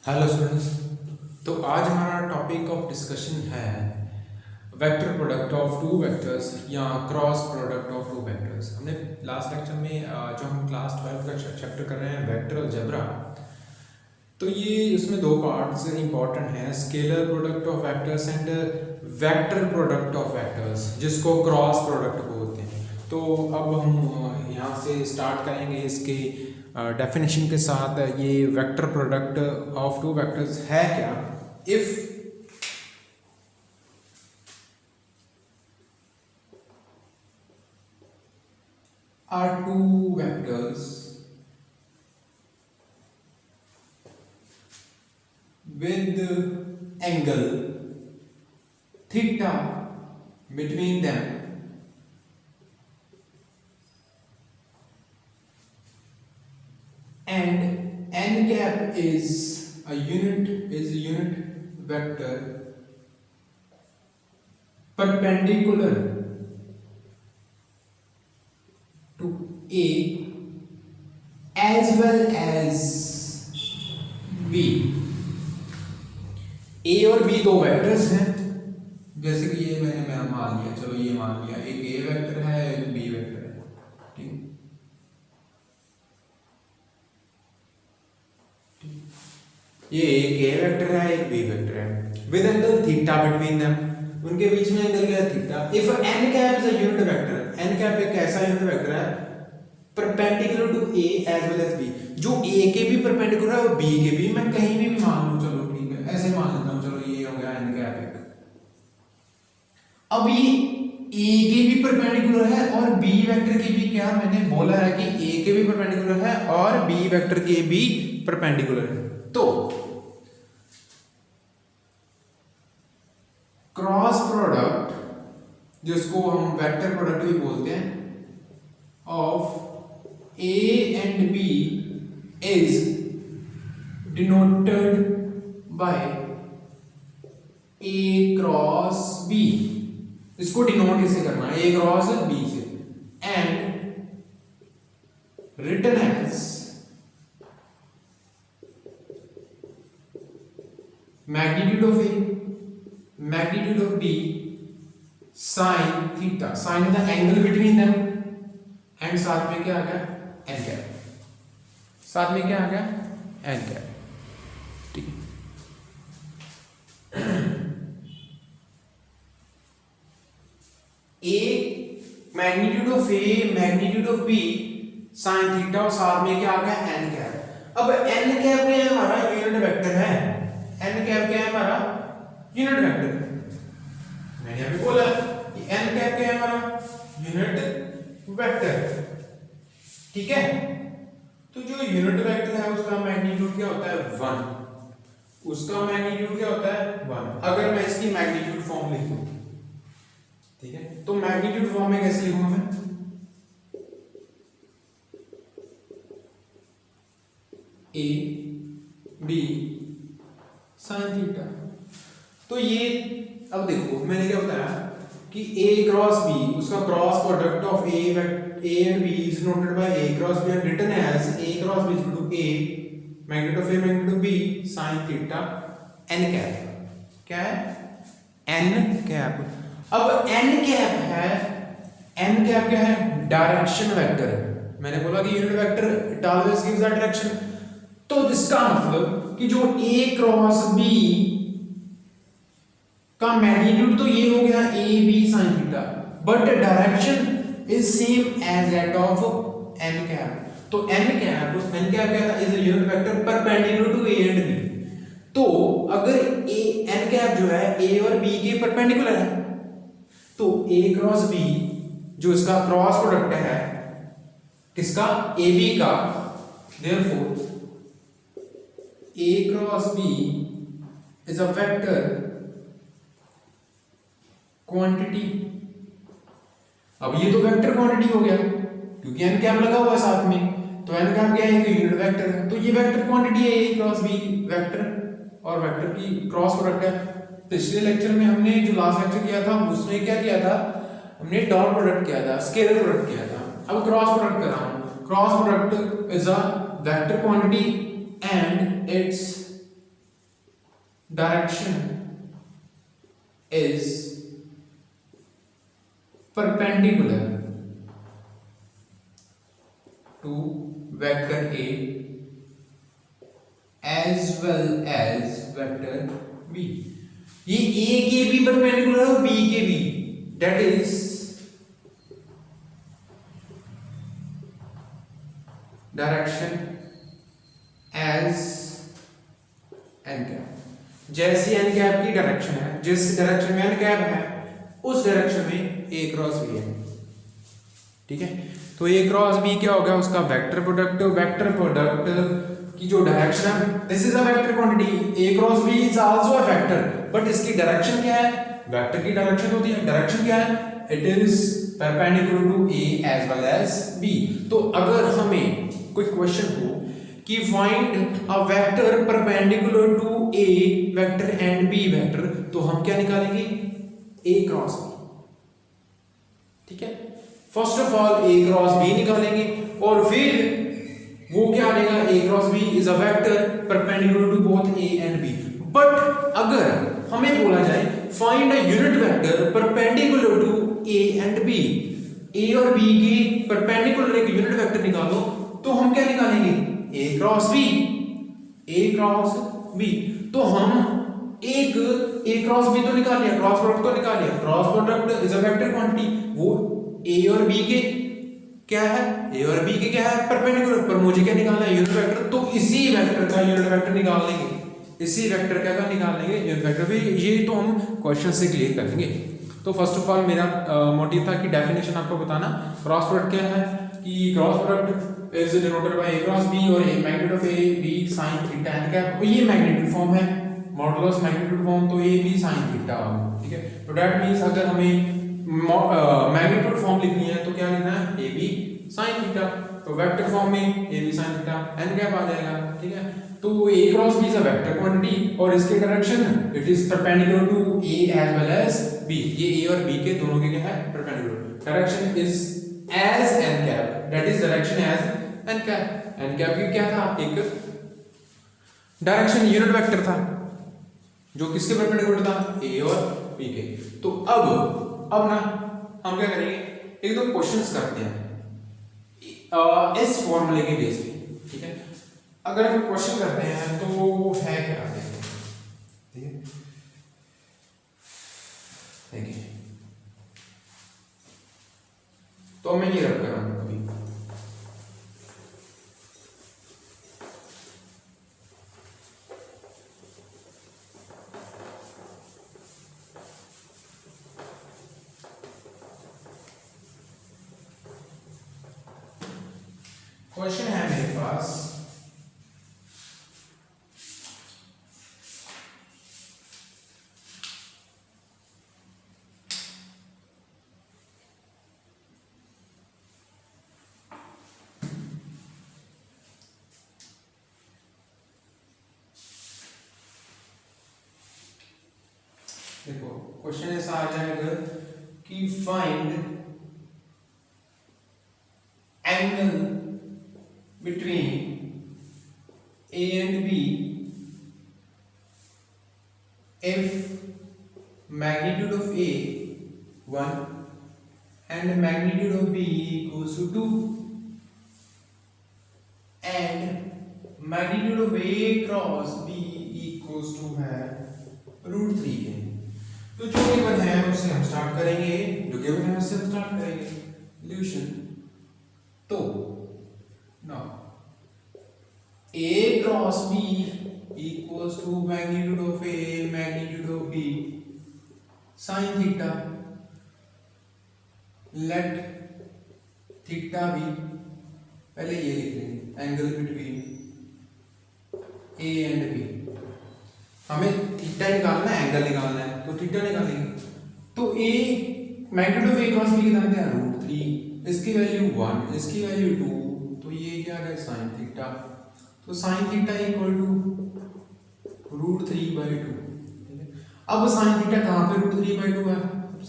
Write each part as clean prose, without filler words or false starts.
Hello students. तो आज हमारा टॉपिक ऑफ डिस्कशन है vector product of two vectors या cross product of two vectors. हमने लास्ट लेक्चर में जो हम क्लास 12 का चैप्टर कर रहे हैं वेक्टर अलजेब्रा, तो ये उसमें दो पार्ट्स इंपॉर्टेंट हैं, scalar product of vectors and vector product of vectors, जिसको क्रॉस प्रोडक्ट बोलते हैं। तो अब हम यहाँ से स्टार्ट करेंगे इसके डेफिनेशन के साथ। ये vector product of two vectors है क्या? If are two vectors with angle theta between them and n cap is a unit vector perpendicular to A as well as B। A और B दो vectors हैं, जैसे कि ये मैंने मान लिया, चलो ये मान लिया एक A वेक्टर है एक B वेक्टर है, ठीक। ये एक A वेक्टर है एक B वेक्टर है with angle theta between them, उनके बीच में एंगल क्या है? Theta. If n cap is a unit vector, n cap एक ऐसा यूनिट वेक्टर है perpendicular to A as well as B, जो A के भी परपेंडिकुलर है और B के भी, मैं कहीं भी मान लूं, चलो ठीक है ऐसे मान लेता हूं, चलो ये हो गया n कैप एक। अब ये A के भी परपेंडिकुलर है और B वेक्टर के भी, क्या मैंने बोला है कि A के भी परपेंडिकुलर है और B वेक्टर के भी परपेंडिकुलर है। तो क्रॉस प्रोडक्ट, जिसको हम वेक्टर प्रोडक्ट भी बोलते हैं, of A and B is denoted by A cross B। इसको डिनोट इसे करना है A क्रॉस B से, and written as magnitude of A, magnitude of B, sin theta, sin the angle between them, and साथ में क्या आ गया? n cap. साथ में क्या आ गया? n कैप, ठीक है। A magnitude of A magnitude of B sin theta और साथ में क्या आ गया? n cap. अब n कैप क्या है? हमारा यूनिट वेक्टर है। n कैप क्या है? हमारा यूनिट वेक्टर। मैंने अभी बोला कि n कैप क्या है? हमारा यूनिट वेक्टर, ठीक है। तो जो यूनिट वेक्टर है उसका मैग्नीट्यूड क्या होता है? 1। उसका मैग्नीट्यूड क्या होता है? 1। अगर मैं इसकी मैग्नीट्यूड फॉर्म लिखूं, ठीक है, तो मैग्नीट्यूड फॉर्म में कैसे लिखूंगा मैं? A B sin theta. तो ये अब देखो मैंने क्या बताया कि A क्रॉस B, उसका cross product of A and B is denoted by A cross B and written as A cross B is equal to A magnitude of A magnitude of B sin theta n cap. क्या है? n cap. अब n cap है, n cap क्या है? Direction vector. मैंने बोला कि unit vector it always gives the direction. तो इसका मतलब कि जो A क्रॉस B का मैग्नीट्यूड तो ये हो गया A B sin theta, but direction is same as that of n cap. तो n कैप क्या था? Is a unit vector perpendicular to A and B। तो अगर n कैप जो है A और B के परपेंडिकुलर है, तो A क्रॉस B जो इसका क्रॉस प्रोडक्ट है किसका? AB का, therefore A cross B is a vector quantity. अब ये तो वेक्टर क्वांटिटी हो गया क्योंकि n कैप लगा हुआ है साथ में, तो n कैप क्या है? एक यूनिट वेक्टर है, तो ये वेक्टर क्वांटिटी है A क्रॉस B वेक्टर, और वेक्टर की क्रॉस प्रोडक्ट है। पिछले लेक्चर में हमने जो लास्ट लेक्चर किया था उसमें क्या किया था? हमने डॉट प्रोडक्ट किया था, स्केलर प्रोडक्ट किया था। अब क्रॉस प्रोडक्ट कर रहा हूं। Cross product is a vector quantity and its direction is perpendicular to vector A as well as vector B। ये A के भी परपेंडिकुलर और B के भी, that is direction as n cap. जैसी एन कैप की डायरेक्शन है, जिस डायरेक्शन में एन कैप है उस डायरेक्शन में ए क्रॉस बी है। ठीक है, तो ए क्रॉस बी क्या होगा, उसका वेक्टर प्रोडक्ट। वेक्टर प्रोडक्ट की जो डायरेक्शन है, this is a vector quantity, A cross B is also a vector, but इसकी डायरेक्शन क्या है, वेक्टर की डायरेक्शन होती है। डायरेक्शन क्या है, it is perpendicular to A as well as B. तो अगर हमें कोई क्वेश्चन हो कि find a vector perpendicular to A vector and B vector, तो हम क्या निकालेंगे, ए क्रॉस बी। ठीक है, first of all A cross B निकालेंगे और फिर वो क्या आ जाएगा, A cross B is a vector perpendicular to both A and B. But अगर हमें बोला जाए find a unit vector perpendicular to A and B, A और बी की परपेंडिकुलर एक यूनिट वेक्टर निकालो, तो हम क्या निकालेंगे, A cross B. A cross B, तो हम एक ए क्रॉस बी तो निकाल लिया, क्रॉस प्रोडक्ट तो निकाल लिया। Cross product is a vector quantity, वो ए और बी के क्या है, ए और बी के क्या है, परपेंडिकुलर। पर मुझे क्या निकालना है, यूनिट वेक्टर। तो इसी वेक्टर का यूनिट वेक्टर निकाल लेंगे, इसी वेक्टर का निकाल लेंगे यूनिट वेक्टर भी। ये तो हम क्वेश्चन से क्लियर कर लेंगे। तो फर्स्ट ऑफ ऑल मेरा मोटिव था कि डेफिनेशन आपको बताना। क्रॉस प्रोडक्ट क्या है, कि cross product is denoted by a cross b और a magnitude of a b sin theta n cap। तो ये मैग्नीट्यूड फॉर्म है, मॉडुलस मैग्नीट्यूड फॉर्म, तो a b sin theta। ठीक है, तो दैट मींस अगर हमें मैग्नीट्यूड फॉर्म लिखनी है तो क्या लिखना है, a b sin theta। तो वेक्टर फॉर्म में a b sin theta n cap आ जाएगा। ठीक है, तो a cross b is a vector quantity और इसके direction it is perpendicular to a as well as b। ये a और b के दोनों के क्या है, perpendicular. Direction is as n cap, that is direction as n cap. N cap की क्या था, एक डायरेक्शन यूनिट वेक्टर था जो किसके परपेंडिकुलर था, ए और बी के। तो अब ना हम क्या करेंगे, एक दो क्वेश्चंस करते हैं इस फॉर्मूले के बेस पे। ठीक है, अगर हम क्वेश्चन करते हैं तो है क्या, ठीक है, देखिए तो मैं ये रख कर रहा हूं अभी। क्वेश्चन है मेरे पास, देखो क्वेश्चन ऐसा आ जाएगा कि find angle between A and B if magnitude of A 1 and magnitude of B equals to 2 and magnitude of A cross B equals to है √3 है। तो जो गिवन है उससे हम स्टार्ट करेंगे, जो गिवन है उससे हम स्टार्ट करेंगे सॉल्यूशन। तो now A cross B equals to magnitude of A magnitude of B sin theta, let theta be, पहले ये लिख लेंगे angle between A and B। हमें थीटा निकालना है, एंगल निकालना है, तो थीटा निकालेंगे। तो A magnitude of A cross B कितना है, √3, इसकी वैल्यू 1, इसकी वैल्यू 2, तो ये क्या है sin थीटा। तो sin थीटा इक्वल टू √3/2। अब sin थीटा कहाँ पे √3/2 है,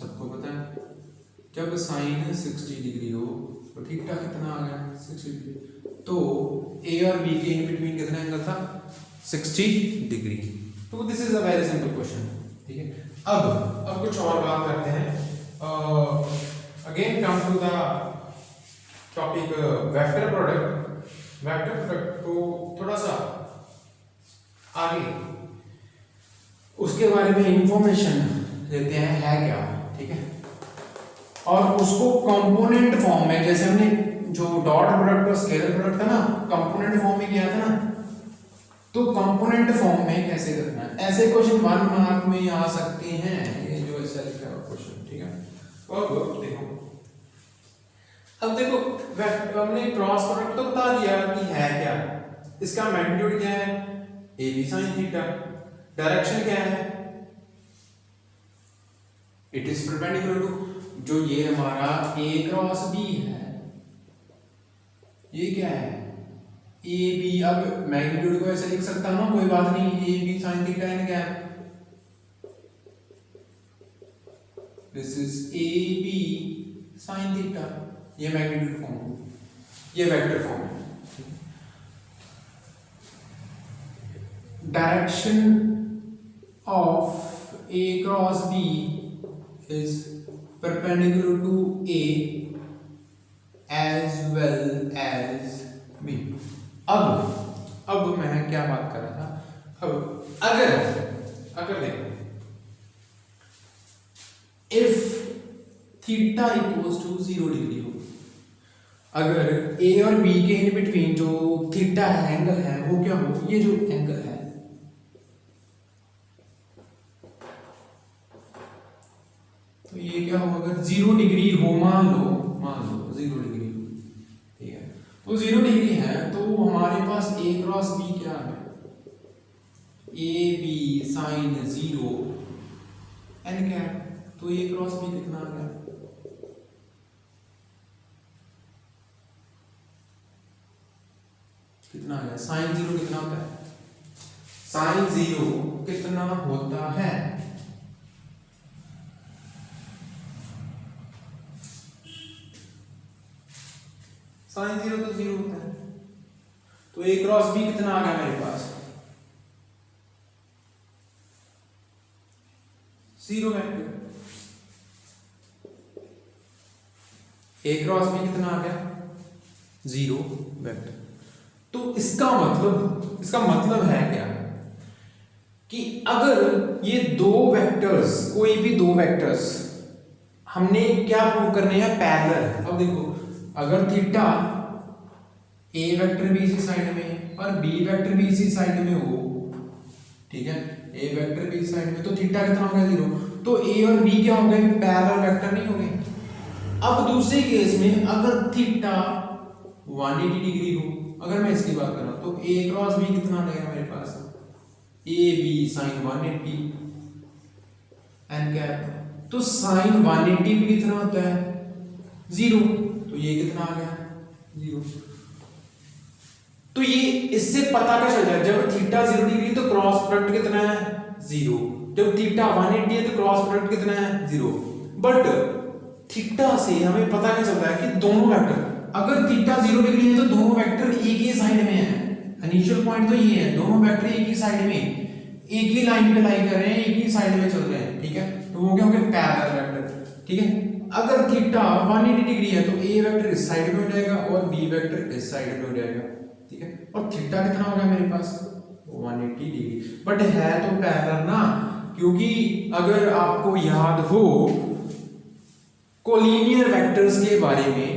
सबको पता है, जब sin 60 डिग्री हो तो थीटा कितना आ गया, 60 डिग्री। तो A और B के इन बिटवीन कितना एंगल था, 60 डिग्री। तो this is a very simple question, ठीक है। अब कुछ और बात करते हैं। Again come to the topic vector product. Vector product को थोड़ा सा आगे उसके बारे में इंफॉर्मेशन देते हैं है क्या, ठीक है। और उसको कंपोनेंट फॉर्म में, जैसे हमने जो डॉट प्रोडक्ट और स्केलर प्रोडक्ट था ना, कंपोनेंट फॉर्म में किया था ना, तो कंपोनेंट फॉर्म में कैसे करना है। ऐसे क्वेश्चन 1 मार्क में आ सकते हैं, ये जो ऐसा लिखा है क्वेश्चन, ठीक है। अब देखो हमने क्रॉस प्रोडक्ट तो बता दिया कि है क्या, इसका मैग्नीट्यूड क्या है, A B sine theta, direction क्या है, इट इज परपेंडिकुलर टू, जो ये हमारा ए क्रॉस बी है, ये क्या है ए बी। अब मैग्नीट्यूड को ऐसे लिख सकता हूं ना, कोई बात नहीं, A B sine theta n क्या है, this is A B sine theta, ये मैग्नीट्यूड फॉर्म, ये वेक्टर फॉर्म है। Direction of A cross B is perpendicular to A as well as B. अब मैं क्या बात कर रहा था, अब अगर देखो if theta equals to 0 degree हो, अगर ए और बी के इन बिटवीन जो थीटा है, एंगल है, वो क्या हो, ये जो एंगल है, तो ये क्या हो, अगर 0 डिग्री हो, मान लो 0 डिग्री, ठीक है, तो 0 डिग्री है, तो हमारे पास ए क्रॉस बी क्या है, ए बी साइन 0 एन क्या है, तो ए क्रॉस बी कितना आ गया, कितना आ गया, साइन 0 कितना होता है, साइन 0 कितना होता है, साइन 0 तो 0 होता है, तो ए क्रॉस बी कितना आ गया मेरे पास, 0 वेक्टर। ए क्रॉस बी कितना आ गया, 0 वेक्टर। तो इसका मतलब है क्या कि अगर ये दो वेक्टर्स, कोई भी दो वेक्टर्स हमने क्या प्रूव करने हैं, पैरेलल। अब देखो अगर थीटा ए वेक्टर भी इसी साइड में और बी वेक्टर भी इसी साइड में हो, ठीक है, ए वेक्टर भी इसी साइड में, तो थीटा कितना हो गया, 0, तो ए और बी क्या हो गए, पैरेलल वेक्टर नहीं हो गए। अब दूसरे केस में अगर थीटा 180 डिग्री हो, अगर मैं इसकी बात कर रहा हूं, तो ए क्रॉस बी कितना आ जाएगा मेरे पास, A B sine 180 n cap, तो साइन 180 भी कितना होता है, 0, तो ये कितना आ गया, 0। तो ये इससे पता क्या चल जाए, जब थीटा 0 डिग्री तो क्रॉस प्रोडक्ट कितना है, 0, जब थीटा 180 है तो क्रॉस प्रोडक्ट कितना है, 0। बट थीटा से हमें पता क्या चलता है कि दोनों वेक्टर, अगर थीटा 0 डिग्री है तो दोनों वेक्टर एक ही साइड में है, इनिशियल पॉइंट तो ये है, दोनों वेक्टर एक ही साइड में, एक ही लाइन पे लाई कर रहे हैं, एक ही साइड में चल रहे हैं, ठीक है, तो वो क्या हो गया, पैरेलल वेक्टर, ठीक है। अगर थीटा 180 डिग्री है तो ए वेक्टर इस साइड में हो जाएगा और बी वेक्टर इस साइड में हो जाएगा, ठीक है, और थीटा कितना होगा मेरे पास, 180 डिग्री, बट है तो पैरेलल ना, क्योंकि अगर आपको याद हो कोलिनियर वेक्टर्स के बारे में,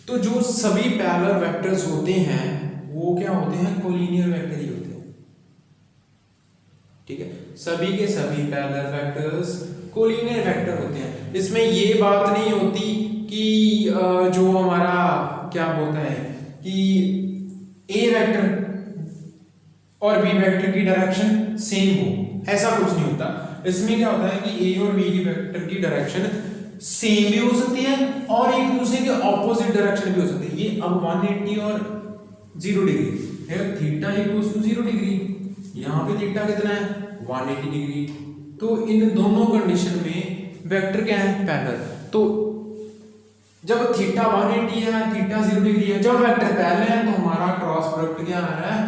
तो जो सभी पैरेलल वेक्टर्स होते हैं वो क्या होते हैं, कोलिनियर वेक्टर ही होते हैं, ठीक है, सभी के सभी पैरेलल वेक्टर्स कोलिनियर वेक्टर होते हैं। इसमें ये बात नहीं होती कि जो हमारा क्या बोलता है कि ए वेक्टर और बी वेक्टर की डायरेक्शन सेम हो, ऐसा कुछ नहीं होता। इसमें क्या होता है कि ए और बी की वेक्टर की डायरेक्शन सेम भी हो सकती है और एक दूसरे के ऑपोजिट डायरेक्शन भी हो सकती है। ये अब 180 और 0 डिग्री है, थीटा इक्वल्स टू 0 डिग्री, यहाँ पे थीटा कितना है, 180 डिग्री, तो इन दोनों कंडीशन में वेक्टर क्या है, पैरेलल। तो जब थीटा 180 है, थीटा 0 डिग्री है, जब वेक्टर पैरेलल है तो हमारा क्रॉस प्रोडक्ट क्या आ रहा है,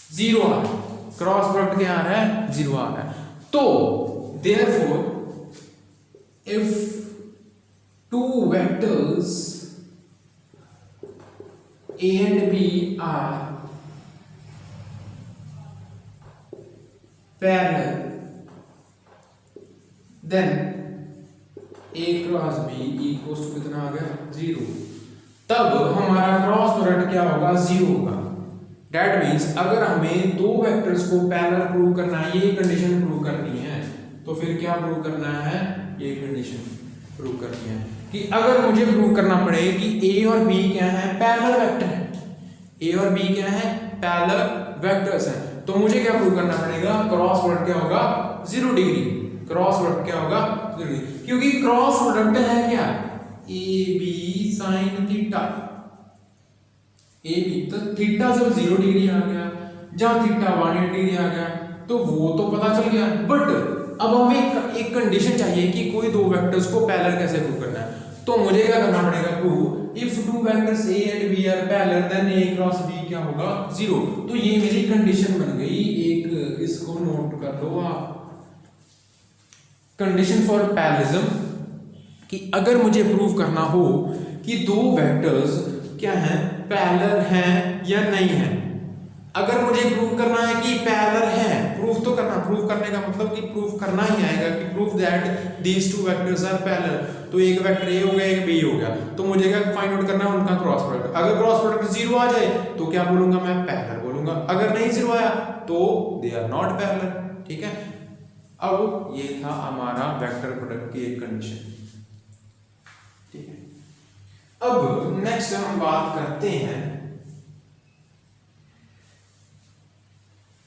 जीरो आ रहा है, क्रॉस प्रोडक्ट क्या आ रहा है, जीरो आ रहा है। तो therefore if two vectors A and B are parallel, then A cross B equals to कितना आ गया, जीरो। तब हमारा क्रॉस प्रोडक्ट क्या होगा, जीरो होगा। That means अगर हमें दो वेक्टर्स को पैरेलल प्रूव करना है, ये कंडीशन प्रूव करनी है, तो फिर क्या प्रूव करना है, ये कंडीशन प्रूव करनी है कि अगर मुझे प्रूव करना पड़े कि A और B क्या है, पैरेलल वेक्टर है, A और B क्या है, पैरेलल वेक्टर्स हैं, तो मुझे क्या प्रूव करना पड़ेगा, क्रॉस प्रोडक्ट क्या होगा, 0 डिग्री। क्रॉस प्रोडक्ट क्या होगा, 0 डिग्री, क्योंकि क्रॉस प्रोडक्ट है क्या, AB sin थीटा। AB तो थीटा जब 0 डिग्री आ गया, जब थीटा 180 डिग्री आ गया, तो वो तो पता चल गया। बट अब हमें एक कंडीशन चाहिए कि कोई दो वेक्टर्स को पैरेलल कैसे प्रूव करना है। तो मुझे क्या करना पड़ेगा, prove if two vectors A and B are parallel then A cross B क्या होगा, 0। तो ये मेरी कंडीशन बन गई। एक इसको नोट कर लो आप, कंडीशन फॉर पैरेललिज्म, कि अगर मुझे प्रूव करना हो कि दो वेक्टर्स क्या हैं, पैरेलल हैं या नहीं है। अगर मुझे प्रूव करना है कि पैरेलल है, प्रूव तो करना, प्रूव करने का मतलब कि प्रूव करना ही आएगा कि prove that these two vectors are parallel. तो एक वेक्टर A हो गया, एक B हो गया, तो मुझे क्या फाइंड आउट करना है, उनका क्रॉस प्रोडक्ट। अगर क्रॉस प्रोडक्ट 0 आ जाए तो क्या बोलूंगा, मैं पैरेलल बोलूंगा। अगर नहीं 0 आया तो दे आर नॉट पैरेलल। ठीक है, अब ये था हमारा वेक्टर प्रोडक्ट की एक कंडीशन। ठीक है, अब नेक्स्ट हम बात करते हैं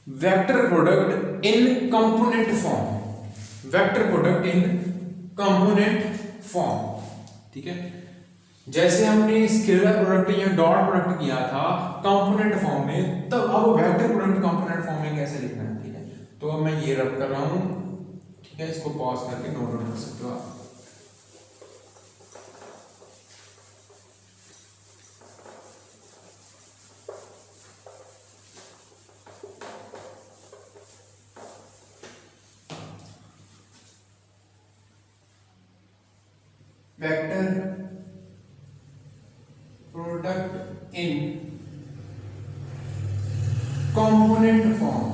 vector product in component form. Vector product in component form. ठीक है, जैसे हमने स्केलर प्रोडक्ट या डॉट प्रोडक्ट किया था कंपोनेंट फॉर्म में, तब अब वेक्टर प्रोडक्ट कंपोनेंट फॉर्म में कैसे लिखना है। ठीक है, तो अब मैं ये रब कर रहा हूं। ठीक है, इसको पॉज करके नोट डाउन कर सकते हो आप। Vector product in component form,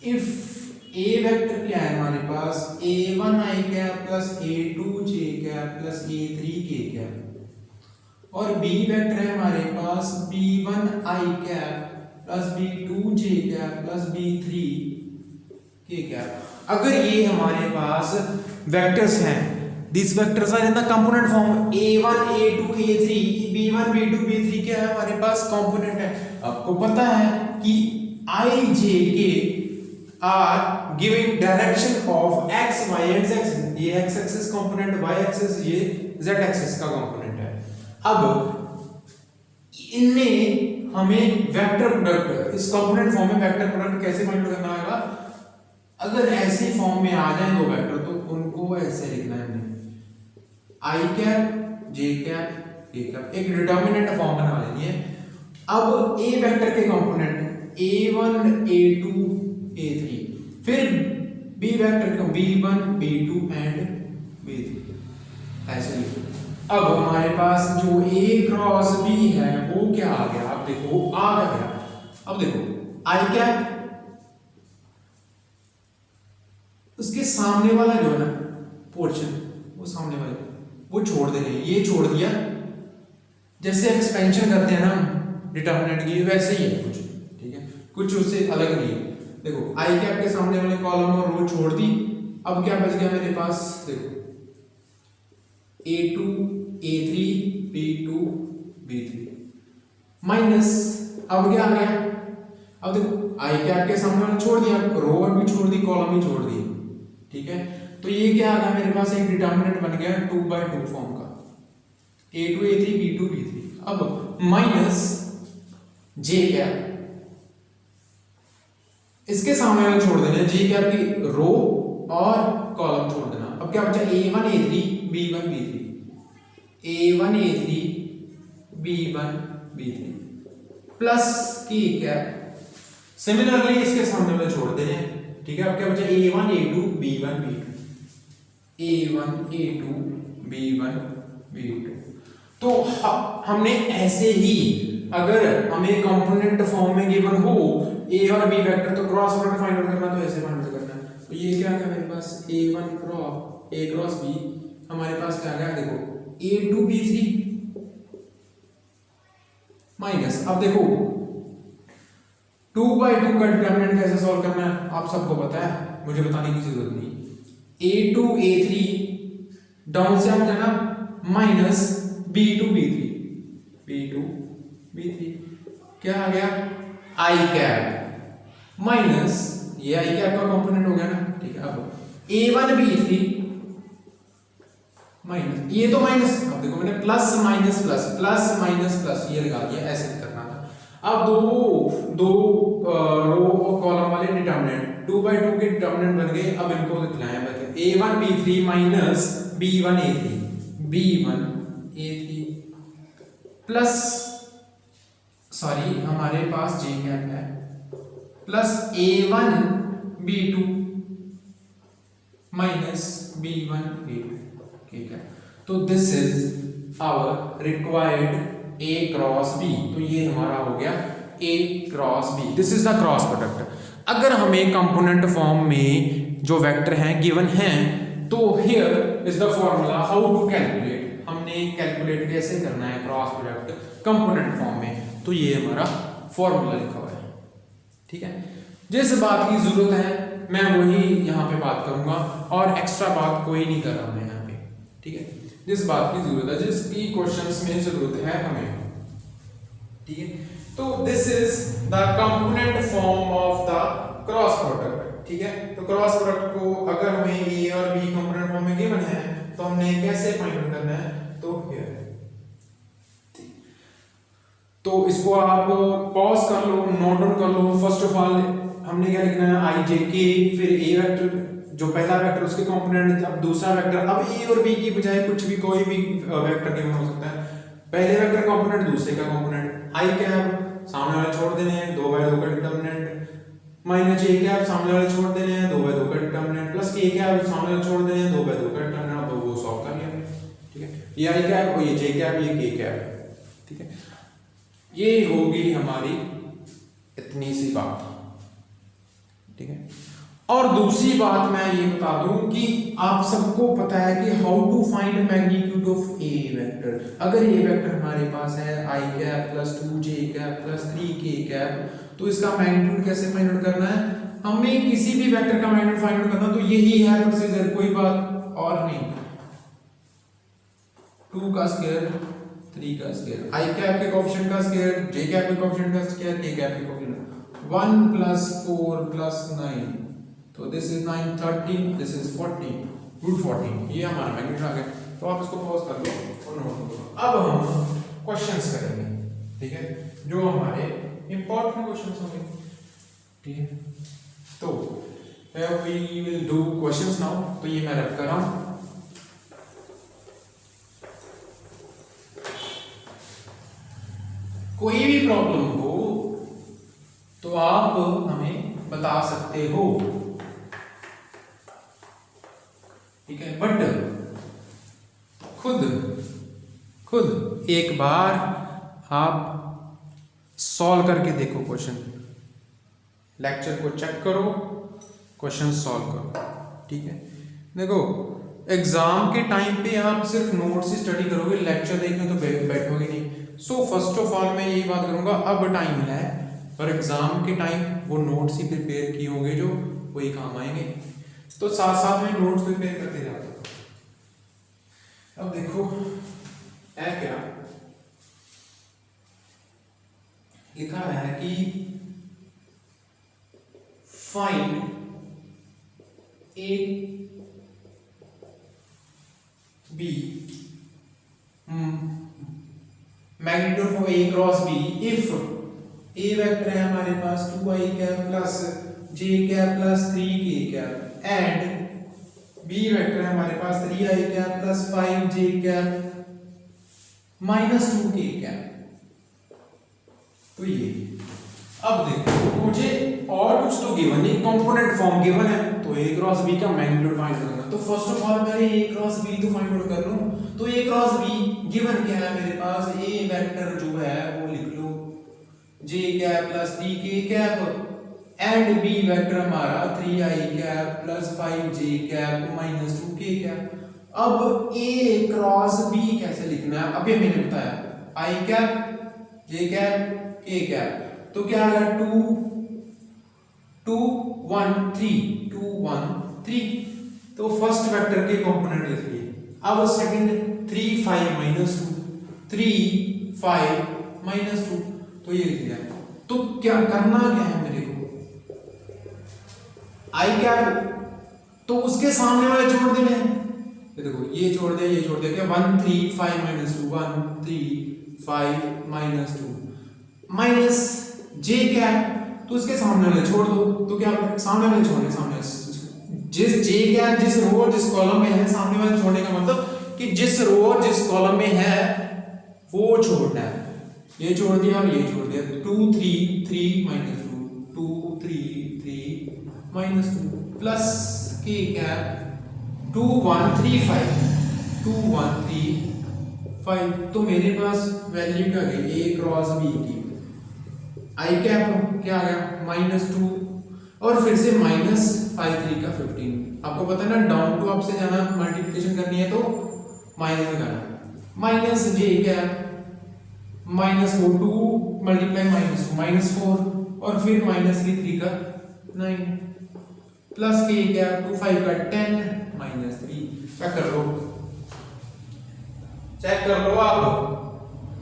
if A vector क्या है हमारे पास, a1 i cap plus a2 j cap plus a3 k cap, और b वेक्टर है हमारे पास b1 i cap plus b2 j cap plus b3 k cap. अगर ये हमारे पास वेक्टर्स हैं, this vectors are in the component form, a1 a2 a3, b1 b2 b3 क्या है हमारे पास, कंपोनेंट है। आपको पता है कि i j k are giving direction of x y and z। ये x axis component, y axis ये z एक्सिस का कंपोनेंट है। अब इनमें हमें वेक्टर प्रोडक्ट, इस कंपोनेंट फॉर्म में वेक्टर प्रोडक्ट कैसे फाइंड करना होगा। अगर ऐसी फॉर्म में आ जाए दो वेक्टर तो उनको ऐसे लिखना है हमने, i cap j cap k cap, एक डिटरमिनेंट फॉर्म बना लेनी है। अब a वेक्टर के कंपोनेंट a1 a2 a3, फिर b वेक्टर का b1 b2 एंड b3, ऐसे लिखो। अब हमारे पास जो a क्रॉस b है वो क्या आ गया, आप देखो आ गया। अब देखो i कैप, उसके सामने वाला जो है ना पोर्शन, वो सामने वाले वो छोड़ देंगे, ये छोड़ दिया। जैसे एक्सपेंशन करते हैं ना डिटरमिनेंट की, वैसे ही है कुछ। ठीक है, कुछ उससे अलग नहीं है। देखो आई कैप के सामने वाले कॉलम और रो छोड़ दी। अब क्या बच गया मेरे पास, देखो a2 a3 b2 b3 minus, अब क्या आ गया, अब देखो आई कैप के सामने वाला छोड़ दिया, रो भी छोड़ दी, कॉलम भी छोड़ दी। ठीक है, तो ये क्या आ गया मेरे पास, एक डिटरमिनेंट बन गया 2/2 फॉर्म का, a2 a3 b2 b3। अब माइनस j कैप, इसके सामने वाले छोड़ देना, j कैप की रो और कॉलम छोड़ देना। अब क्या बचा, a1 a3 b1 b3, a1 a3 b1 b3। Plus k cap. Similarly इसके सामने वाले छोड़ देने हैं, ठीक है। अब क्या बचा a1 a2 b1 b2, a1 a2 b1 b2। तो हमने ऐसे ही अगर हमें कंपोनेंट फॉर्म में गिवन हो a और b वेक्टर तो क्रॉस प्रोडक्ट फाइंड आउट करना, तो ऐसे फाइंड आउट करना है। तो ये क्या है मेरे पास a1 क्रॉस b, हमारे पास क्या गया देखो a2 b3 माइनस, अब देखो 2/2 का डिटरमिनेंट कैसे सॉल्व करना है आप सबको पता है, मुझे बताने की जरूरत नहीं। a2 a3 डाउन से हम जाना माइनस b2 b3 क्या आ गया i कैप माइनस ये i कैप का कंपोनेंट हो गया ना, ठीक है। अब a1 b3 माइनस, ये तो माइनस, अब देखो मैंने plus minus plus plus minus plus ये लगा दिया, ऐसे करना था। अब दो रो और कॉलम वाले डिटरमिनेंट 2/2 के डिटरमिनेंट बन गए। अब इनको लिखना है a1 b3 minus b1 a3 plus sorry हमारे पास j कैप है plus a1 b2 minus b1 a2, ठीक है। तो this is our required a cross b, तो ये हमारा हो गया a cross b, this is the cross product. अगर हमें कंपोनेंट फॉर्म में जो वेक्टर हैं गिवन हैं, तो here is the formula how to calculate, हमने कैलकुलेट कैसे करना है क्रॉस प्रोडक्ट कंपोनेंट फॉर्म में, तो ये हमारा फॉर्मूला लिखा हुआ है, ठीक है। जिस बात की जरूरत है मैं वही यहाँ पे बात करूंगा और एक्स्ट्रा बात कोई नहीं कर रहा मैं यहाँ पे, ठीक है। जिस बात की जरूरत है, जिसकी क्वेश्चंस में जरूरत है हमें, ठीक है। तो this is the component form of the cross product, ठीक है। तो क्रॉस प्रोडक्ट को अगर हमें a और b कंपोनेंट फॉर्म में गिवन है तो हमने कैसे फाइंड आउट करना है, तो हियर, तो इसको आप पॉज कर लो, नोट डाउन कर लो। फर्स्ट ऑफ ऑल हमने क्या लिखना है i j k, फिर a वेक्टर जो पहला वेक्टर उसके कंपोनेंट, अब दूसरा वेक्टर, अब a और b की बजाय कुछ भी कोई भी वेक्टर गिवन हो सकता है। पहले वेक्टर कंपोनेंट दूसरे का कंपोनेंट, i कैप सामने वाले छोड़ देने हैं 2/2 का डिटरमिनेंट, माइनस j कैप सामने वाले छोड़ देने हैं 2/2 का डिटरमिनेंट, प्लस k कैप सामने वाले छोड़ देने हैं 2/2 का डिटरमिनेंट। तो वो सॉल्व कर लिया, ठीक है। ये i कैप और ये j कैप ये k कैप, ठीक है। ये होगी हमारी इतनी सी बात, ठीक है। और दूसरी बात मैं ये बता दूं कि आप सबको पता है कि how to find magnitude of a vector. अगर ये वेक्टर हमारे पास है i cap plus 2j cap plus 3k cap, तो इसका मैग्नीट्यूड कैसे फाइंड आउट करना है, हमें किसी भी वेक्टर का मैग्नीट्यूड फाइंड आउट करना, तो यही है प्रोसीजर, कोई बात और नहीं। 2 का स्क्वायर 3 का स्क्वायर, i कैप के कोएफिशिएंट का स्क्वायर, j कैप के कोएफिशिएंट का स्क्वायर, k कैप के कोएफिशिएंट 1 प्लस 4 प्लस 9, तो this is 9 13, this is 14 root 14, ये हमारा मैग्नीट्यूड आ गया। तो आप इसको पॉज कर लो और नोट करो। अब हम क्वेश्चंस करेंगे, ठीक है, जो हमारे इंपॉर्टेंट क्वेश्चंस होंगे, ठीक है। तो we will do questions now. तो ये मैं रख कर रहा हूं। कोई भी प्रॉब्लम हो तो आप हमें बता सकते हो, ठीक है। बट खुद एक बार आप सॉल्व करके देखो क्वेश्चन, लेक्चर को चेक करो, क्वेश्चन सॉल्व करो, ठीक है। देखो एग्जाम के टाइम पे आप सिर्फ नोट्स ही स्टडी करोगे, लेक्चर देखने तो बैठोगे नहीं। सो फर्स्ट ऑफ ऑल मैं यही बात करूंगा, अब टाइम है और एग्जाम के टाइम वो नोट्स ही प्रिपेयर किए होंगे जो वही काम आएंगे, तो साथ साथ में नोट्स प्रिपेयर करते जाओ। अब देखो है क्या लिखा है कि find A B magnitude of A cross B if A vector है हमारे पास 2i cap plus j cap plus 3k cap and B vector है हमारे पास 3i cap plus 5j cap minus 2k cap. तो तो ये अब देखो मुझे और कुछ तो गिवन नहीं, कंपोनेंट फॉर्म गिवन है, तो a क्रॉस b का मैग्नीट्यूड फाइंड करना। तो फर्स्ट ऑफ ऑल मैंने a क्रॉस b तो फाइंड आउट कर लूं। तो a क्रॉस b गिवन क्या है मेरे पास, a वेक्टर जो है वो लिख लो j cap plus 3k cap and b vector हमारा 3i cap plus 5j cap minus 2k cap. अब a क्रॉस b कैसे लिखना है, अभी मैंने बताया i cap j cap k cap, तो क्या आएगा 2 2 1 3 2 1 3। तो फर्स्ट वेक्टर के कंपोनेंट लिख लिए। अब सेकंड 3 5 माइनस 2 3 5 माइनस 2, तो ये लिख दिया। तो क्या करना क्या है मेरे को, आई कैप तो उसके सामने वाले छोड़ देने हैं, ये देखो ये छोड़ दिया, ये छोड़ दिया, क्या 1 3 5 माइनस 2 1 3 5 माइनस 2 माइनस जे कैप, तो उसके सामने वाले छोड़ दो। तो क्या सामने वाले छोड़ने, सामने जिस जे कैप जिस रो और जिस कॉलम में है, सामने वाले छोड़ने का मतलब कि जिस रो और जिस कॉलम में है वो छोड़ना है। ये छोड़ दिया और ये छोड़ दिया, 2 3 3 minus 2 2 3 3 minus 2 plus k cap 2 1 3 5 2 1 3 5। तो मेरे पास वैल्यू क्या गई a क्रॉस b की, आई कैप क्या आ गया माइनस 2 और फिर से माइनस 5 3 का 15। आपको पता है ना डाउन टू आपसे जाना, मल्टीप्लिकेशन करनी है तो माइनस में करना, माइनस जे cap minus 4 2 multiply minus 2 minus 4 और फिर माइनस 3 का 9 प्लस के कैप 2 5 का 10 माइनस 3। चेक कर लो, चेक कर लो आप,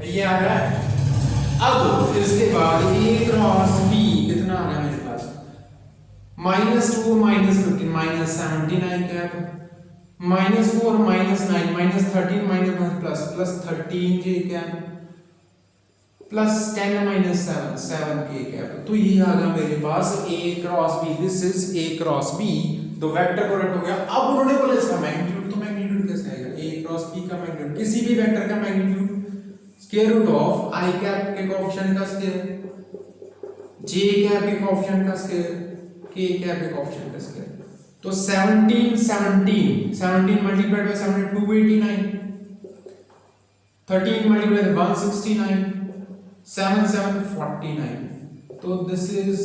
ये आ रहा है। अब इसके बाद a क्रॉस b कितना आ रहा है मेरे पास, minus 2 minus 15 minus 79 cap minus 4 minus 9 minus 13 minus plus plus 13 j cap plus 10 minus 7 7 k cap. तो ये आ गया मेरे पास a cross b, this is a cross b। तो वेक्टर प्रोडक्ट हो गया। अब उन्होंने बोला इसका मैग्नीट्यूड, तो मैग्नीट्यूड कैसे आएगा, a क्रॉस b का मैग्नीट्यूड, किसी भी वेक्टर का magnitude square root of i cap के कोएफिशिएंट का स्क्वायर, j कैप के कोएफिशिएंट का स्क्वायर, k कैप के कोएफिशिएंट का स्क्वायर। तो 17 मल्टीप्लाइड बाय 7 289, 13 मल्टीप्लाइड बाय 169, 7 7 49। तो दिस इज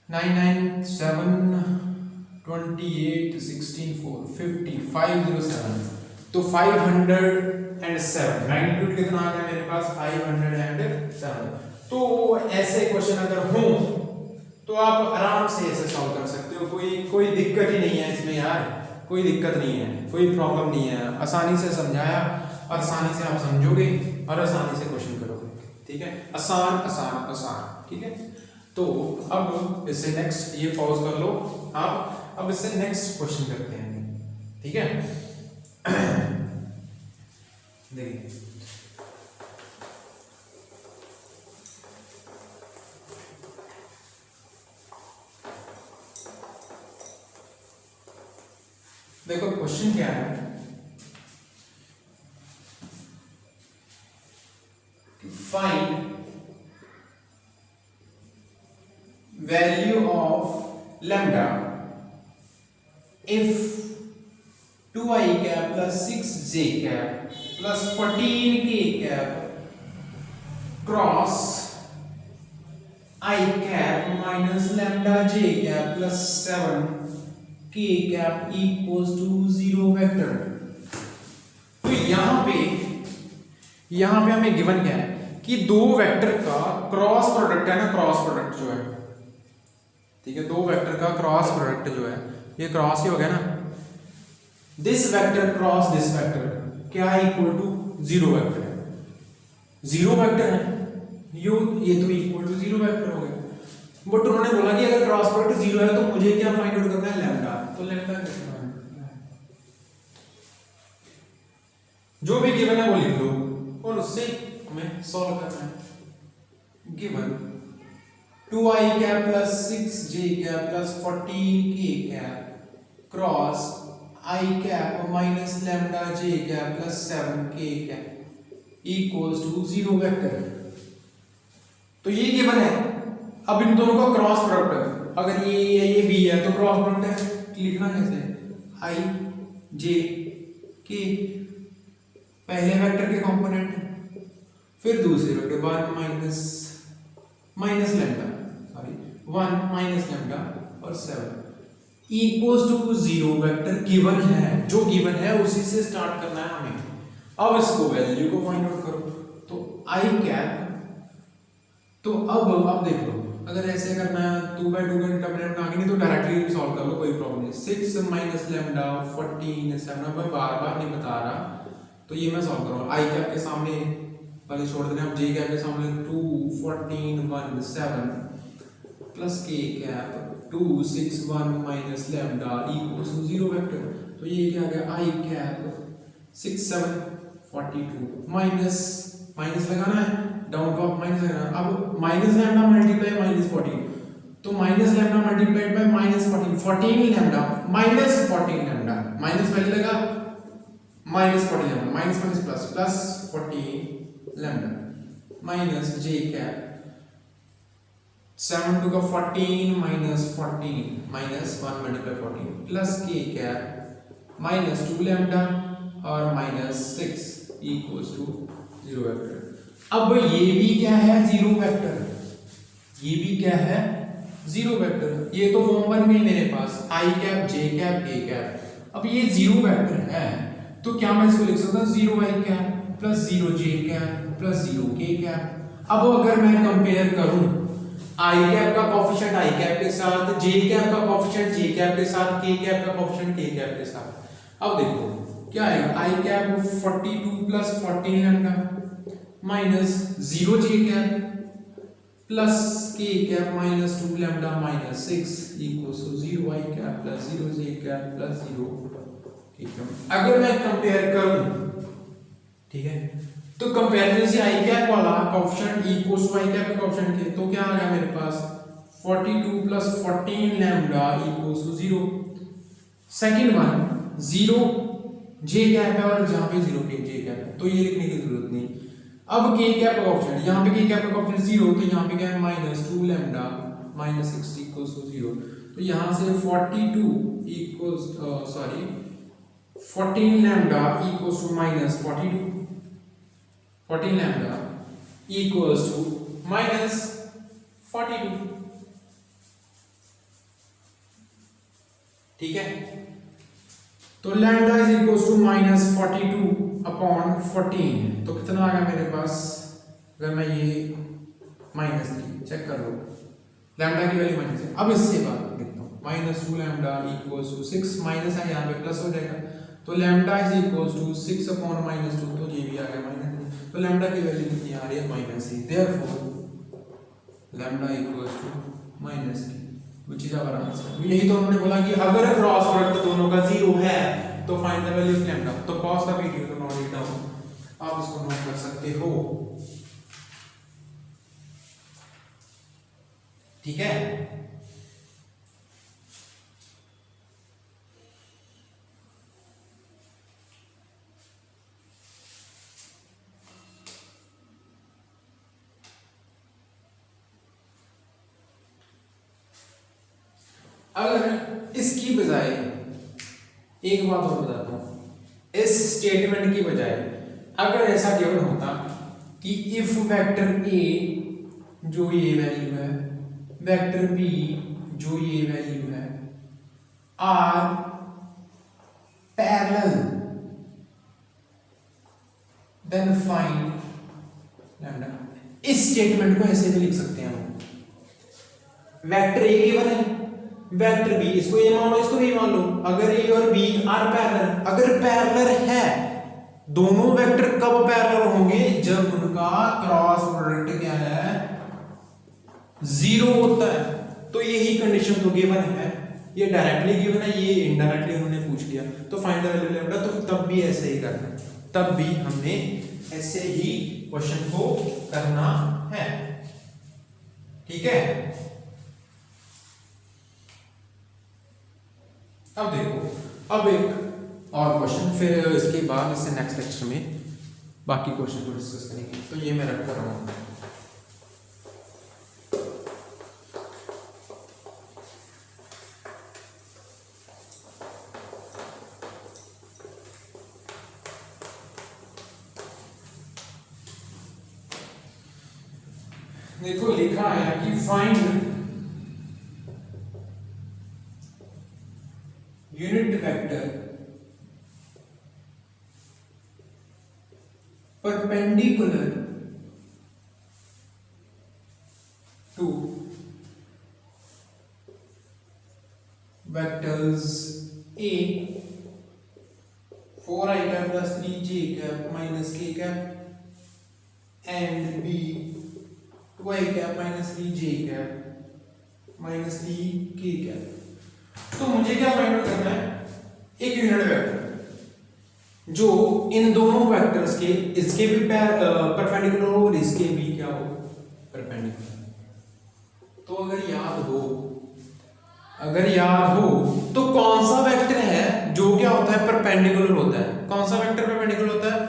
9 9 7 28 16 4 50 507। तो 507 मैग्नीट्यूड कितना आ गया मेरे पास 507। तो ऐसे क्वेश्चन अगर हो तो आप आराम से ऐसे सॉल्व कर सकते हो, कोई दिक्कत ही नहीं है इसमें यार, कोई दिक्कत नहीं है, कोई प्रॉब्लम नहीं है। आसानी से समझाया, आसानी से आप समझोगे और आसानी से क्वेश्चन करोगे, ठीक है। आसान आसान आसान, ठीक है। तो अब इससे नेक्स्ट ये पॉज कर लो आप, अब इससे नेक्स्ट क्वेश्चन करते हैं, ठीक है। देखिए देखो क्वेश्चन क्या है, find value of lambda if 2i cap plus 6j cap plus 14k cap cross i cap minus lambda j cap plus 7k cap equals to 0 vector. तो यहां पे हमें गिवन क्या है कि दो वेक्टर का क्रॉस प्रोडक्ट है ना, क्रॉस प्रोडक्ट जो है, ठीक है, दो वेक्टर का क्रॉस प्रोडक्ट जो है, ये क्रॉस ही हो गया ना, this vector cross this vector क्या है इक्वल टू 0 वेक्टर है, 0 वेक्टर है ये तो इक्वल टू 0 वेक्टर हो गया। बट उन्होंने बोला कि अगर क्रॉस प्रोडक्ट 0 है तो मुझे क्या फाइंड आउट करना है, लैम्डा। तो लैम्डा कैसे फाइंड करना है, जो भी गिवन है वो लिख लो और उससे हमें सॉल्व करना है। Given 2i cap plus 6j cap plus 14k cap cross i cap minus lambda j cap plus 7k cap equals to 0 vector. तो ये गिवन है। अब इन दोनों का क्रॉस प्रोडक्ट, अगर ये है ये बी है तो क्रॉस प्रोडक्ट है, लिखना कैसे, आई जे के पहले वेक्टर के कंपोनेंट, फिर दूसरे vector 1 minus lambda, sorry 1 minus lambda और 7 इक्वल्स टू 0 वेक्टर गिवन है, जो गिवन है उसी से स्टार्ट करना है हमें। अब इसको वैल्यू को फाइंड आउट करो, तो आई कैप, तो अब देख लो, अगर ऐसे करना है 2/2 का डिटरमिनेंट आगे नहीं तो डायरेक्टली सॉल्व कर लो, कोई प्रॉब्लम नहीं। 6 माइनस लैम्डा 14 7, मैं बार नहीं बता रहा, तो ये मैं सॉल्व करूंगा। आई कैप के सामने पहले छोड़ देना, अब जे कैप के सामने 2 14 1 7 plus k cap 2 6 1 minus lambda equals to 0 vector. तो ये क्या आ गया, आई कैप 6 7 42 माइनस लगाना है, डाउन टू अप माइनस लगाना। अब माइनस लैम्डा मल्टीप्लाई माइनस 14, तो minus lambda multiplied by minus 14 lambda minus 14 lambda, minus पहले लगा minus 14 lambda, minus plus 14 lambda minus जे कैप 7 टू का 14 minus 14 minus 1 multiply 14 plus k cap minus 2 lambda और minus 6 equals to 0 vector. अब ये भी क्या है, 0 वेक्टर, ये भी क्या है, 0 वेक्टर। ये तो फॉर्म बन गई मेरे पास, आई कैप जे कैप के कैप। अब ये 0 वेक्टर है, तो क्या मैं इसको लिख सकता हूँ 0 i cap plus 0 j cap plus 0 k cap. अब अगर मैं कंपेयर करूं आई कैप का कोएफिशिएंट आई कैप के साथ, जे कैप का कोएफिशिएंट जे कैप के साथ, के कैप का कोएफिशिएंट के कैप के साथ, अब देखो क्या आएगा, i cap 42 plus 14 lambda minus 0 j cap plus k cap minus 2 lambda minus 6 equals to 0 i cap plus 0 j cap plus 0 k cap. अगर मैं कंपेयर करूं, ठीक है, तो कंपैरिजन से आई कैप वाला coefficient equals to i cap का coefficient के, तो क्या आ गया मेरे पास 42 plus 14 lambda equals to 0। Second one 0 j cap है और जहां पे 0 के जे कैप है, तो ये लिखने की जरूरत नहीं। अब के कैप का कोएफिशिएंट, यहां पे के कैप का कोएफिशिएंट 0, तो यहां पे क्या है minus 2 lambda minus 6 equals to 0। तो यहां से 42 equals 14 lambda equals to minus 14 lambda equals to minus 42, ठीक है। तो lambda is equals to minus 42 upon 14, तो कितना आ गया मेरे पास, अगर मैं ये माइनस 3 चेक कर लो, लैम्डा की वैल्यू माइनस है। अब इससे बात लिखता हूँ, minus 2 lambda equals to 6 minus है, यहाँ पे प्लस हो जाएगा, तो lambda is equals to 6 upon minus 2, तो ये भी आ गया माइनस 3, तो लैम्डा की वैल्यू कितनी आ रही है minus 3, therefore lambda equals to minus 3 which is our answer. यही तो उन्होंने बोला कि अगर क्रॉस प्रोडक्ट दोनों का 0 है तो find the value of lambda. तो पॉज द वीडियो तो नोट इट डाउन, आप इसको नोट कर सकते हो, ठीक है। अगर इसकी बजाय एक बात और बताता हूं, इस स्टेटमेंट की बजाय अगर ऐसा गिवन होता कि इफ वेक्टर ए जो ये वैल्यू है, वेक्टर बी जो ये वैल्यू है, are parallel, then find lambda. इस स्टेटमेंट को ऐसे भी लिख सकते हैं हम, वेक्टर ए गिवन है, वेक्टर बी, इसको ए मान लो, इसको बी मान लो, अगर ए और बी आर पैरेलल, अगर पैरेलल है, दोनों वेक्टर कब पैरेलल होंगे, जब उनका क्रॉस प्रोडक्ट क्या है 0 होता है। तो यही कंडीशन तो गिवन है, ये डायरेक्टली गिवन है, ये इनडायरेक्टली उन्होंने पूछ लिया, तो फाइंड द वैल्यू लैम्डा। तो तब भी ऐसे ही करना है, तब भी हमने ऐसे ही क्वेश्चन को करना है, ठीक है। अब देखो, अब एक और क्वेश्चन, फिर इसके बाद इससे नेक्स्ट लेक्चर में बाकी क्वेश्चन को डिस्कस करेंगे। तो ये मैं रख कर रहा हूँ, देखो लिखा है कि find unit vector perpendicular to vectors A 4i cap plus 3j cap minus k cap and B 2i cap minus 3j cap minus 3k cap। तो मुझे क्या फाइंड आउट करना है, एक यूनिट वेक्टर जो इन दोनों वेक्टर्स के, इसके भी परपेंडिकुलर हो और इसके भी क्या हो, परपेंडिकुलर। तो अगर याद हो तो कौन सा वेक्टर है जो क्या होता है, परपेंडिकुलर होता है। कौन सा वेक्टर परपेंडिकुलर होता है,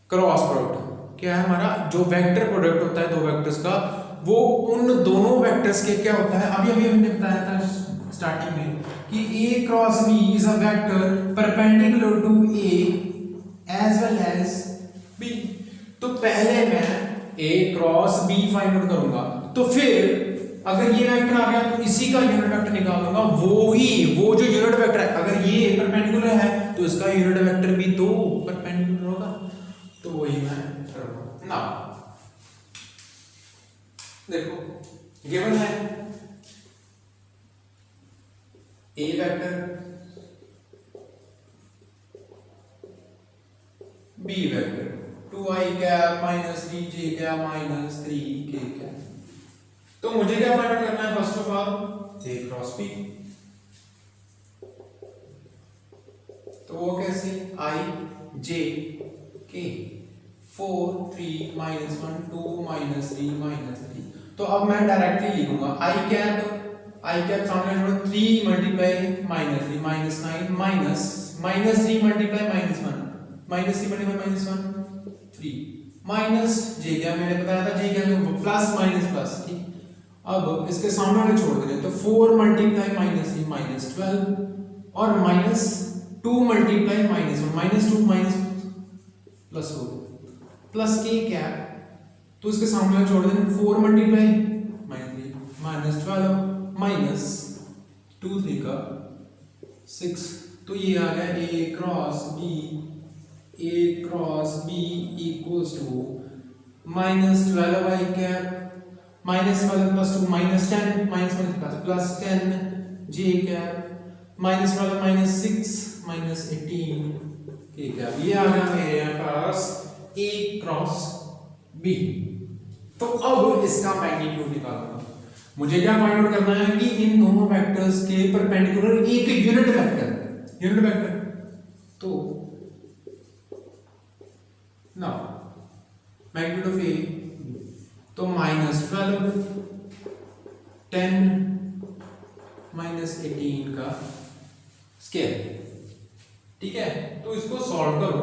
क्रॉस प्रोडक्ट। क्या है हमारा जो वेक्टर प्रोडक्ट होता है दो वेक्टर्स का, वो उन दोनों वेक्टर्स के क्या होता है, अभी हमने बताया था स्टार्टिंग में कि A cross B is a vector perpendicular to A as well as B। तो पहले मैं A cross B find out करूंगा, तो फिर अगर ये वेक्टर आ गया तो इसी का यूनिट वेक्टर निकाल लूंगा। वो जो यूनिट वेक्टर है, अगर ये परपेंडिकुलर है तो इसका यूनिट वेक्टर भी तो परपेंडिकुलर होगा। तो वही मैं करूंगा ना। देखो गिवन है A vector B vector 2i cap minus 3j cap minus 3k cap. तो मुझे क्या फाइंड आउट करना है, first of all A cross B। तो वो कैसे, I J K 4 3 minus 1 2 minus 3 minus 3। तो अब मैं डायरेक्टली लिखूंगा I कैप सामने छोड़ो, 3 multiply minus 3 minus 9 minus 3 multiply minus 1 minus 3 multiply minus 1 3 minus J क्या मैंने बताया था, J क्या प्लस माइनस प्लस। ठीक, अब इसके सामने वाले छोड़ देंगे तो 4 मल्टीप्लाई माइनस 3 माइनस 12 और minus 2 multiply minus 1 minus 2 minus plus 4 plus k क्या, तो इसके सामने वाले छोड़ देंगे 4 मल्टीप्लाई माइनस 12 माइनस 2 3 का 6। तो ये आ गया A cross B equals to minus 12i cap minus 12 plus 2 minus 10 minus 1 plus 10 j cap minus 12 minus 6 minus 18 k cap. ये आ गया मेरे पास A क्रॉस B। तो अब इसका मैग्नीट्यूड निकालूंगा। मुझे क्या फाइंड आउट करना है कि इन दोनों वेक्टर्स के परपेंडिकुलर एक यूनिट वेक्टर। तो ना मैग्नीट्यूड ऑफ A तो माइनस 12 10 माइनस 18 का स्केयर। ठीक है, तो इसको सॉल्व करो।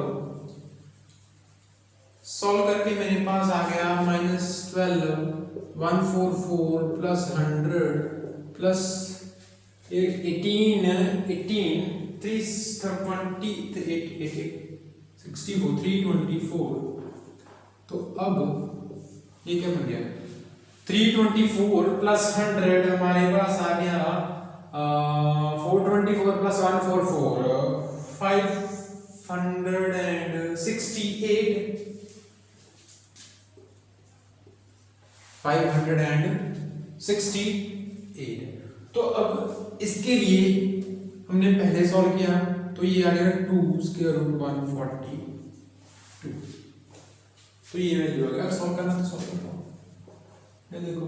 सॉल्व करके मेरे पास आ गया माइनस 12 144 प्लस 100 प्लस 18 324 तो अब ये क्या बन गया 324 प्लस 100 हमारे पास आ गया 424 प्लस 144 568। तो अब इसके लिए हमने पहले सॉल्व किया तो ये आ गया 2 स्क्वायर रूट 142। तो ये वैल्यू अगर सॉल्व करना तो सॉल्व करता हूँ। ये देखो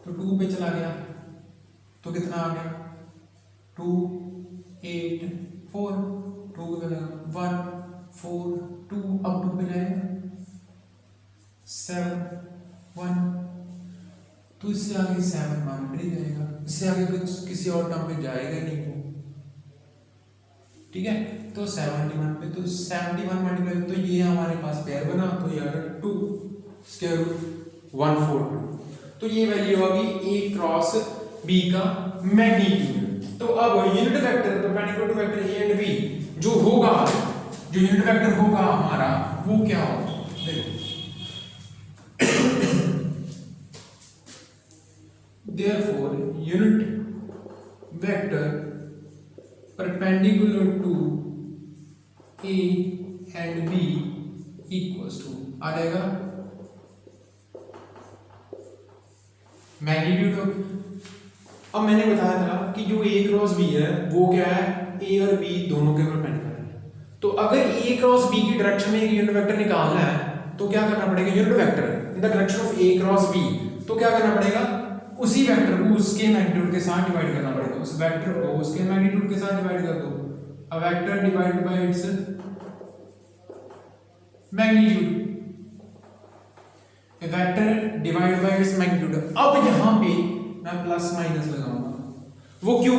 तो 2 पे चला गया तो कितना आ गया 2 8 4 2 1 4 2 अब 2 पे जाएगा 7 1 तो इससे आगे 7 मान बढ़ जाएगा, इससे आगे कुछ किसी और टर्म पे जाएगा नहीं वो। ठीक है, तो 71 पे तो 71 मल्टीप्लाई तो ये हमारे पास पेयर बना तो ये आ गया 2 स्क्वायर रूट 142। तो ये वैल्यू होगी A क्रॉस B का मैग्नीट्यूड। तो अब unit vector perpendicular to vector A and B जो यूनिट वेक्टर होगा हमारा वो क्या होगा देखो therefore unit vector perpendicular to A and B equals to आ जाएगा मैग्नीट्यूड ऑफ। अब मैंने बताया था कि जो A क्रॉस B है वो क्या है, A और B दोनों के परपेंडिकुलर है। तो अगर A क्रॉस B की डायरेक्शन में एक यूनिट वेक्टर निकालना है तो क्या करना पड़ेगा, unit vector in the direction of A cross B, तो क्या करना पड़ेगा, उसी वेक्टर को उसके मैग्नीट्यूड के साथ डिवाइड करना पड़ेगा, उस वेक्टर को उसके मैग्नीट्यूड के साथ डिवाइड कर दो, a vector divided by its magnitude, a vector divided by its magnitude। अब यहां पे मैं प्लस माइनस लगाऊंगा, वो क्यों,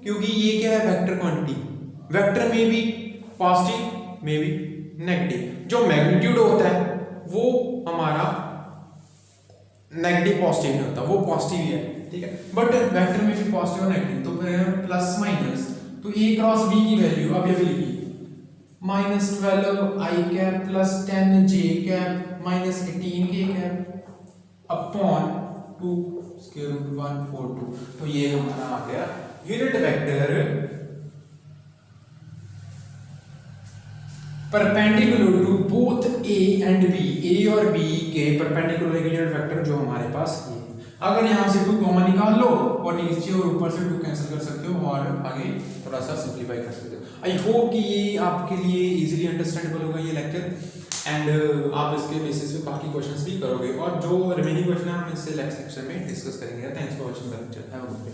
क्योंकि ये क्या है, वेक्टर क्वांटिटी, वेक्टर में भी पॉजिटिव में भी नेगेटिव, जो मैग्नीट्यूड होता है वो हमारा नेगेटिव पॉजिटिव नहीं होता, वो पॉजिटिव ही है, ठीक है, बट वेक्टर में भी पॉजिटिव और नेगेटिव, तो फिर प्लस माइनस, तो a क्रॉस b की वैल्यू अब ये भी लिखिए -12 i cap plus 10 j cap minus 18 k cap upon 2 square root 142। तो ये हमारा आ गया unit vector perpendicular to both a and b, a और b के परपेंडिकुलर एक यूनिट वेक्टर जो हमारे पास है। अगर यहां से 2 कॉमन निकाल लो और नीचे और ऊपर से 2 कैंसिल कर सकते हो और आगे थोड़ा सा सिंपलीफाई कर सकते हो। आई होप कि ये आपके लिए इजीली अंडरस्टैंडेबल होगा ये लेक्चर, एंड आप इसके बेसिस पे बाकी क्वेश्चंस भी करोगे, और जो रिमेनिंग क्वेश्चन है हम इससे नेक्स्ट लेक्चर में डिस्कस करेंगे। Thanks for watching the lecture, have a good day.